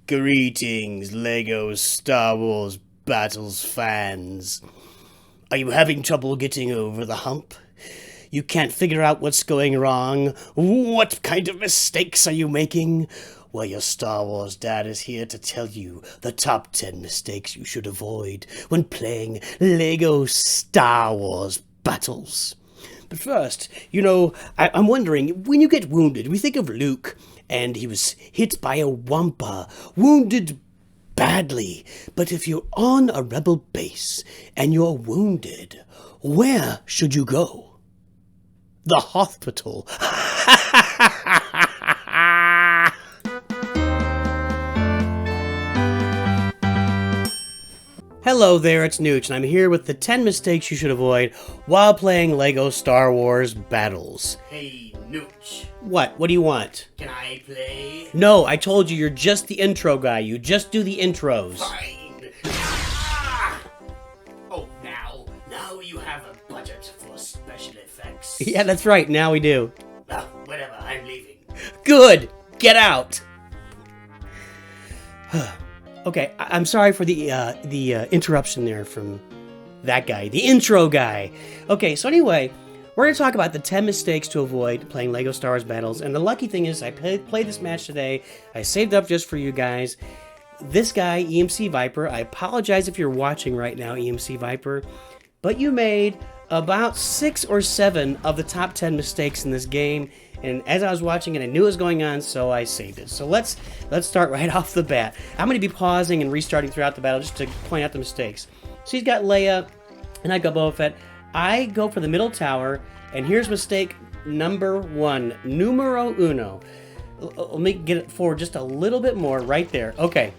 Greetings, LEGO Star Wars Battles fans. Are you having trouble getting over the hump? You can't figure out what's going wrong? What kind of mistakes are you making? Well, your Star Wars dad is here to tell you the top 10 mistakes you should avoid when playing LEGO Star Wars Battles. But first, I'm wondering, when you get wounded, we think of Luke, and he was hit by a Wampa, wounded badly. But if you're on a rebel base and you're wounded, where should you go? The hospital. Hello there, it's Nooch, and I'm here with the 10 mistakes you should avoid while playing LEGO Star Wars Battles. Hey, Nooch. What? What do you want? Can I play? No, I told you, you're just the intro guy. You just do the intros. Fine. Ah! Oh, now you have a budget for special effects. Yeah, that's right. Now we do. Well, whatever, I'm leaving. Good! Get out! Okay, I'm sorry for the interruption there from that guy, the intro guy. Okay, so anyway, we're going to talk about the 10 mistakes to avoid playing LEGO Star Wars Battles. And the lucky thing is I played this match today. I saved up just for you guys. This guy, EMC Viper, I apologize if you're watching right now, EMC Viper, but you made about 6 or 7 of the top 10 mistakes in this game. And as I was watching it, I knew what was going on, so I saved it. So let's start right off the bat. I'm going to be pausing and restarting throughout the battle just to point out the mistakes. So he's got Leia, and I got Boba Fett. I go for the middle tower, and here's mistake number 1, numero uno. Let me get it forward just a little bit more right there. Okay,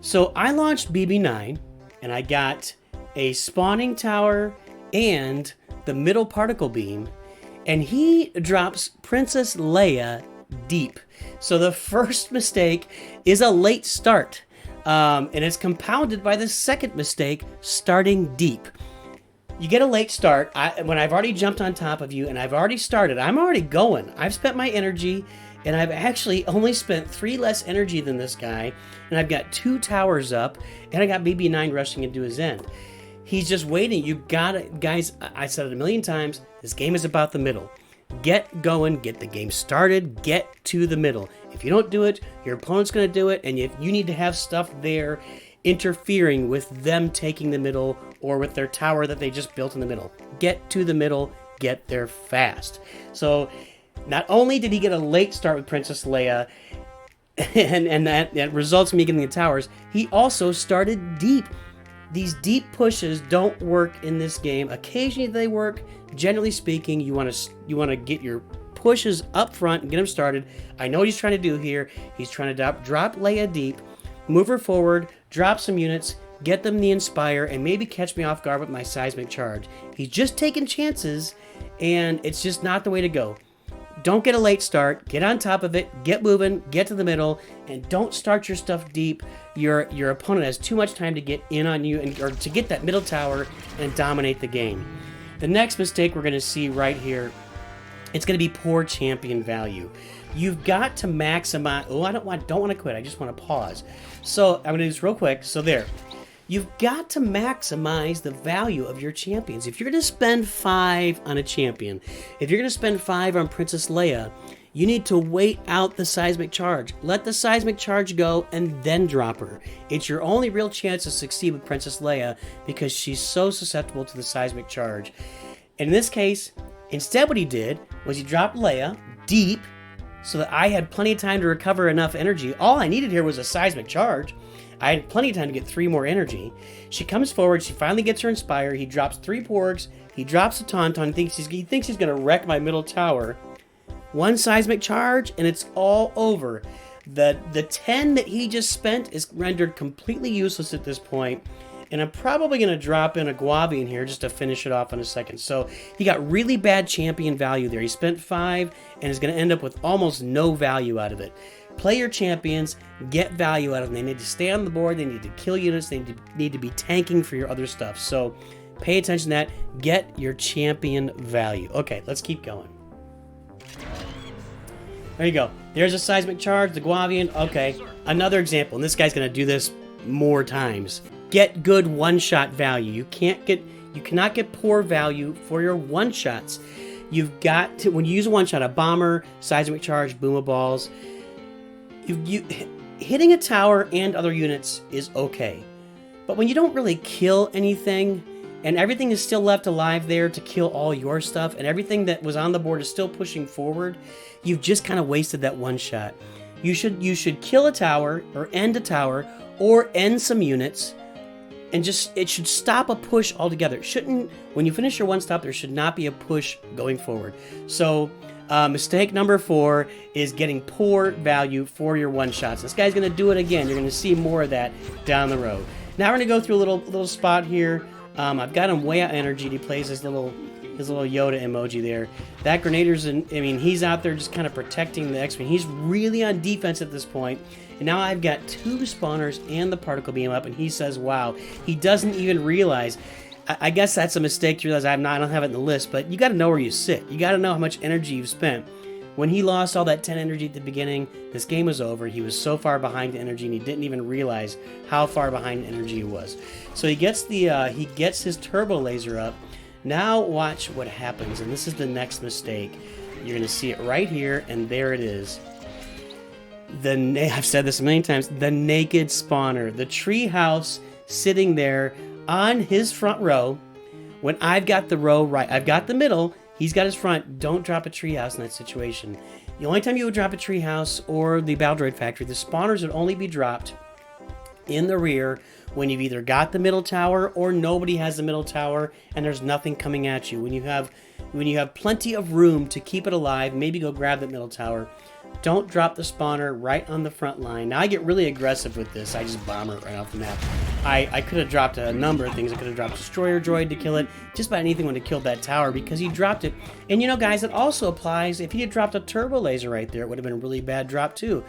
so I launched BB-9, and I got a spawning tower and the middle particle beam, and he drops Princess Leia deep. So the first mistake is a late start, and it's compounded by the second mistake, starting deep. You get a late start when I've already jumped on top of you and I've already started. I'm already going. I've spent my energy, and I've actually only spent 3 less energy than this guy, and I've got 2 towers up, and I got BB-9 rushing into his end. He's just waiting. You got it, guys. I said it a million times. This game is about the middle. Get going, get the game started, get to the middle. If you don't do it, your opponent's going to do it, and if you need to have stuff there interfering with them taking the middle or with their tower that they just built in the middle. Get to the middle, get there fast. So not only did he get a late start with Princess Leia, and that results in me getting the towers, he also started deep. These deep pushes don't work in this game. Occasionally they work. Generally speaking, you want to get your pushes up front and get them started. I know what he's trying to do here. He's trying to drop Leia deep, move her forward, drop some units, get them the Inspire, and maybe catch me off guard with my seismic charge. He's just taking chances, and it's just not the way to go. Don't get a late start. Get on top of it. Get moving. Get to the middle, and don't start your stuff deep. Your opponent has too much time to get in on you or to get that middle tower and dominate the game. The next mistake we're going to see right here, it's going to be poor champion value. You've got to maximize. Oh, I don't want to quit. I just want to pause. So I'm going to do this real quick. So there. You've got to maximize the value of your champions. If you're going to spend 5 on a champion, if you're going to spend 5 on Princess Leia, you need to wait out the seismic charge. Let the seismic charge go and then drop her. It's your only real chance to succeed with Princess Leia because she's so susceptible to the seismic charge. In this case, instead what he did was he dropped Leia deep so that I had plenty of time to recover enough energy. All I needed here was a seismic charge. I had plenty of time to get 3 more energy. She comes forward. She finally gets her Inspire. He drops 3 Porgs. He drops a Tauntaun. He thinks he's going to wreck my middle tower. 1 seismic charge, and it's all over. The 10 that he just spent is rendered completely useless at this point. And I'm probably going to drop in a Guavi in here just to finish it off in a second. So he got really bad champion value there. He spent 5 and is going to end up with almost no value out of it. Play your champions, get value out of them. They need to stay on the board, they need to kill units, they need to be tanking for your other stuff. So pay attention to that, get your champion value. Okay, let's keep going. There you go. There's a seismic charge, the Guavian. Okay, another example. And this guy's going to do this more times. Get good one-shot value. You cannot get poor value for your one-shots. You've got to, when you use a one-shot, a bomber, seismic charge, boomaballs, hitting a tower and other units is okay. But when you don't really kill anything, and everything is still left alive there to kill all your stuff, and everything that was on the board is still pushing forward, you've just kind of wasted that one shot. You should kill a tower, or end a tower, or end some units, and it should stop a push altogether. It shouldn't, when you finish your one stop, there should not be a push going forward. So, mistake number 4 is getting poor value for your one shots. This guy's going to do it again. You're going to see more of that down the road. Now we're going to go through a little spot here. I've got him way out energy. He plays his little Yoda emoji there. That Grenader's, he's out there just kind of protecting the X-Wing. He's really on defense at this point. And now I've got 2 spawners and the particle beam up, and he says, wow. He doesn't even realize. I guess that's a mistake to realize I don't have it in the list, but you got to know where you sit. You got to know how much energy you've spent. When he lost all that 10 energy at the beginning, this game was over. He was so far behind energy, and he didn't even realize how far behind energy he was. So he gets his turbo laser up. Now watch what happens, and this is the next mistake. You're going to see it right here, and there it is. I've said this a million times. The naked spawner, the tree house sitting there on his front row. When I've got the row right, I've got the middle. He's got his front. Don't drop a treehouse in that situation. The only time you would drop a treehouse or the Battle Droid Factory, the spawners would only be dropped in the rear when you've either got the middle tower or nobody has the middle tower and there's nothing coming at you. When you have plenty of room to keep it alive, maybe go grab that middle tower. Don't drop the spawner right on the front line. Now I get really aggressive with this. I just bomber it right off the map. I could have dropped a number of things. I could have dropped Destroyer Droid to kill it. Just about anything would have killed that tower because he dropped it. And you know, guys, it also applies if he had dropped a turbo laser right there. It would have been a really bad drop too.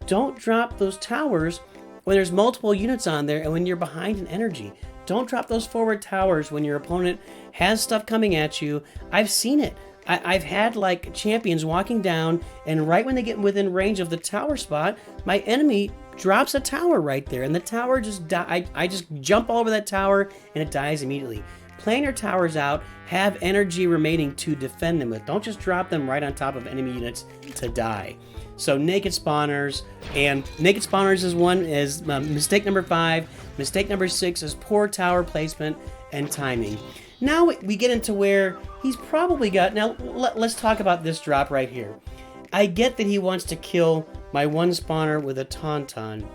Don't drop those towers when there's multiple units on there and when you're behind in energy. Don't drop those forward towers when your opponent has stuff coming at you. I've seen it. I've had like champions walking down, and right when they get within range of the tower spot, my enemy drops a tower right there, and the tower just I just jump all over that tower, and it dies immediately. Plan your towers out, have energy remaining to defend them with. Don't just drop them right on top of enemy units to die. So naked spawners, and naked spawners is mistake number 5. Mistake number 6 is poor tower placement and timing. Now we get into where he's probably got... Now, let's talk about this drop right here. I get that he wants to kill my one spawner with a Tauntaun,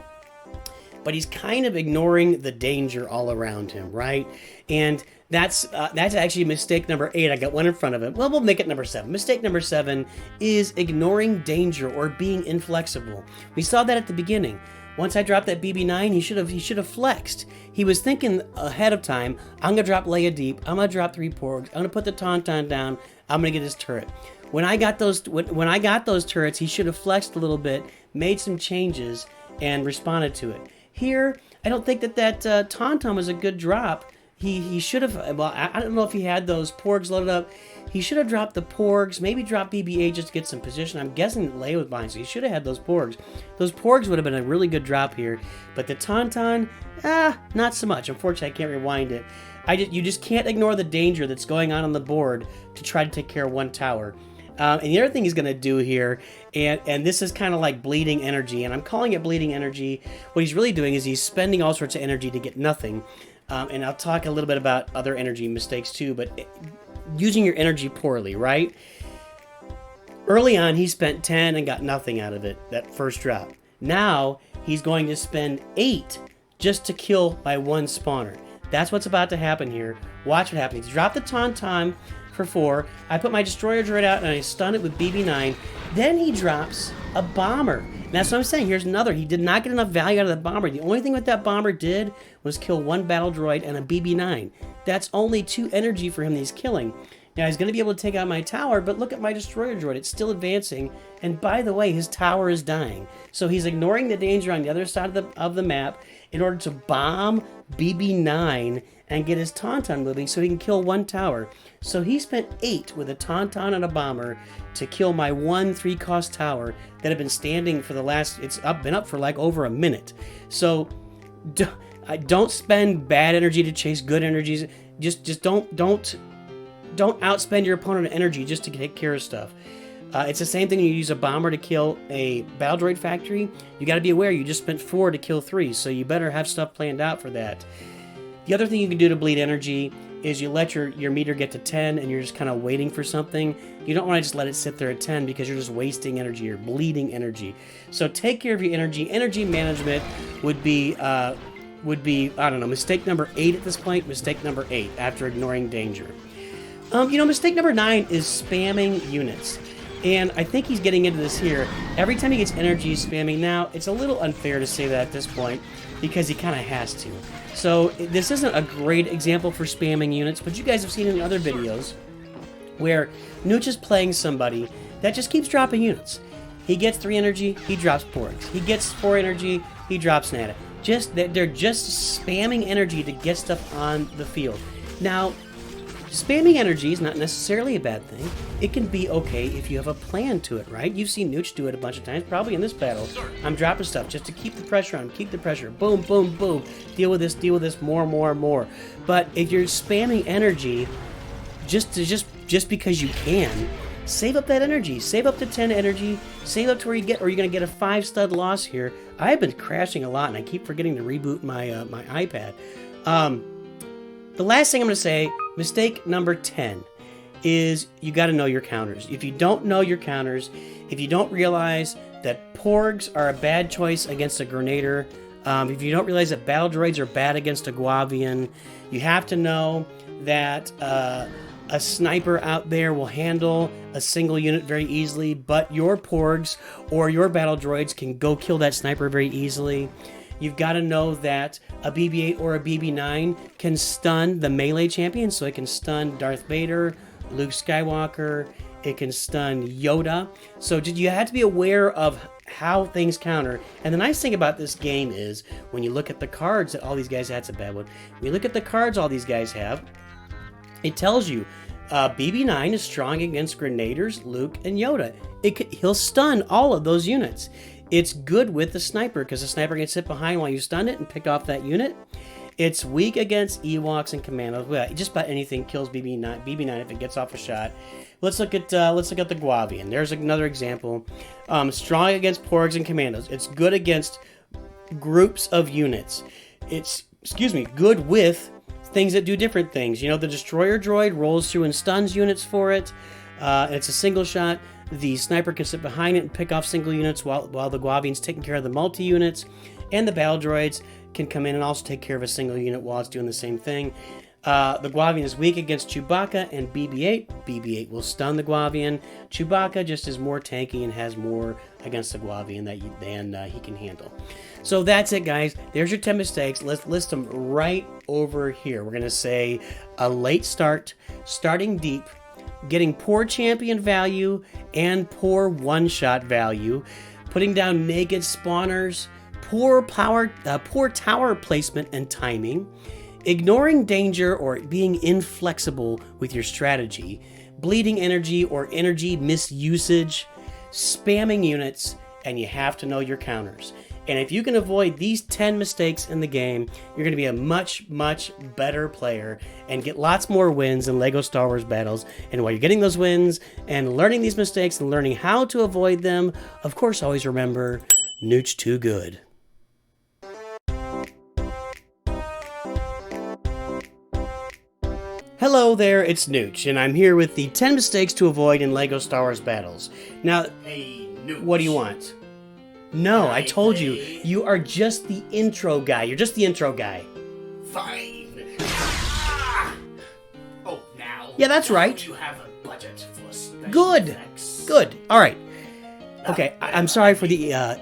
but he's kind of ignoring the danger all around him, right? And that's actually mistake number 8. I got one in front of it. Well, we'll make it number 7. Mistake number 7 is ignoring danger or being inflexible. We saw that at the beginning. Once I dropped that BB-9, he should have flexed. He was thinking ahead of time, I'm going to drop Leia deep, I'm going to drop 3 porgs, I'm going to put the Tauntaun down, I'm going to get his turret. When I got those turrets, he should have flexed a little bit, made some changes, and responded to it. Here, I don't think that Tauntaun was a good drop. He should have, well, I don't know if he had those porgs loaded up. He should have dropped the porgs, maybe drop BB-8 just to get some position. I'm guessing that Leia was behind, so he should have had those porgs. Those porgs would have been a really good drop here. But the Tauntaun, not so much. Unfortunately, I can't rewind it. You just can't ignore the danger that's going on the board to try to take care of one tower. And the other thing he's going to do here, and this is kind of like bleeding energy, and I'm calling it bleeding energy. What he's really doing is he's spending all sorts of energy to get nothing. And I'll talk a little bit about other energy mistakes too, but using your energy poorly, right? Early on, he spent 10 and got nothing out of it, that first drop. Now, he's going to spend 8 just to kill my one spawner. That's what's about to happen here. Watch what happens. He dropped the Tauntaun for 4. I put my Destroyer Droid out and I stun it with BB-9. Then he drops a bomber. And that's what I'm saying. Here's another. He did not get enough value out of the bomber. The only thing that that bomber did was kill 1 battle droid and a BB-9. That's only 2 energy for him that he's killing. Now, he's going to be able to take out my tower, but look at my Destroyer Droid. It's still advancing, and by the way, his tower is dying. So he's ignoring the danger on the other side of the map in order to bomb BB9 and get his Tauntaun moving so he can kill one tower. So he spent 8 with a Tauntaun and a bomber to kill my 1 3-cost tower that had been standing for the last, been up for like over a minute. So don't spend bad energy to chase good energies. Just don't outspend your opponent on energy just to take care of stuff. It's the same thing when you use a bomber to kill a battle droid factory. You got to be aware you just spent 4 to kill 3, so you better have stuff planned out for that. The other thing you can do to bleed energy is you let your meter get to 10 and you're just kind of waiting for something. You don't want to just let it sit there at 10 because you're just wasting energy. You're bleeding energy. So take care of your energy. Energy management would be, I don't know, mistake number 8 at this point. Mistake number 8 after ignoring danger. Mistake number 9 is spamming units. And I think he's getting into this here. Every time he gets energy, he's spamming. Now, it's a little unfair to say that at this point because he kind of has to. So this isn't a great example for spamming units, but you guys have seen in other videos where Nooch is playing somebody that just keeps dropping units. He gets 3 energy, he drops porgs. He gets 4 energy, he drops nada. They're just spamming energy to get stuff on the field. Now, spamming energy is not necessarily a bad thing. It can be okay if you have a plan to it, right? You've seen Nooch do it a bunch of times, probably in this battle. I'm dropping stuff just to keep the pressure on, keep the pressure. Boom, boom, boom. Deal with this, more. But if you're spamming energy just because you can, save up that energy. Save up to 10 energy. Save up to where you're going to get a 5-stud loss here. I've been crashing a lot, and I keep forgetting to reboot my my iPad. The last thing I'm going to say, mistake number 10, is you got to know your counters. If you don't know your counters, if you don't realize that porgs are a bad choice against a Grenader, if you don't realize that battle droids are bad against a Guavian, you have to know that a sniper out there will handle a single unit very easily, but your porgs or your battle droids can go kill that sniper very easily. You've got to know that a BB-8 or a BB-9 can stun the melee champion, so it can stun Darth Vader, Luke Skywalker, it can stun Yoda. So you have to be aware of how things counter. And the nice thing about this game is, when you look at the cards that all these guys have, it's a bad one. When you look at the cards all these guys have, it tells you BB-9 is strong against Grenaders, Luke, and Yoda. He'll stun all of those units. It's good with the sniper because the sniper can sit behind while you stun it and pick off that unit. It's weak against Ewoks and Commandos. Well, just about anything kills BB-9 if it gets off a shot. Let's look at the Guavian. There's another example. Strong against Porgs and Commandos. It's good against groups of units. It's good with things that do different things. The Destroyer Droid rolls through and stuns units for it. It's a single shot. The sniper can sit behind it and pick off single units while the Guavian's taking care of the multi-units. And the battle droids can come in and also take care of a single unit while it's doing the same thing. The Guavian is weak against Chewbacca and BB-8. BB-8 will stun the Guavian. Chewbacca just is more tanky and has more against the Guavian than he can handle. So that's it, guys. There's your 10 mistakes. Let's list them right over here. We're going to say a late start, starting deep, getting poor champion value and poor one-shot value, putting down naked spawners, poor tower placement and timing, ignoring danger or being inflexible with your strategy, bleeding energy or energy misusage, spamming units, and you have to know your counters. And if you can avoid these 10 mistakes in the game, you're going to be a much, much better player and get lots more wins in LEGO Star Wars battles. And while you're getting those wins and learning these mistakes and learning how to avoid them, of course, always remember, Nooch too good. Hello there, it's Nooch, and I'm here with the 10 mistakes to avoid in LEGO Star Wars battles. Now, Hey, Nooch. what do you want? No, I told you, you are just the intro guy. You're just the intro guy. Fine. Oh, now. Yeah, that's right. You have a budget for special Good. effects. Good. All right. Okay, I'm sorry for the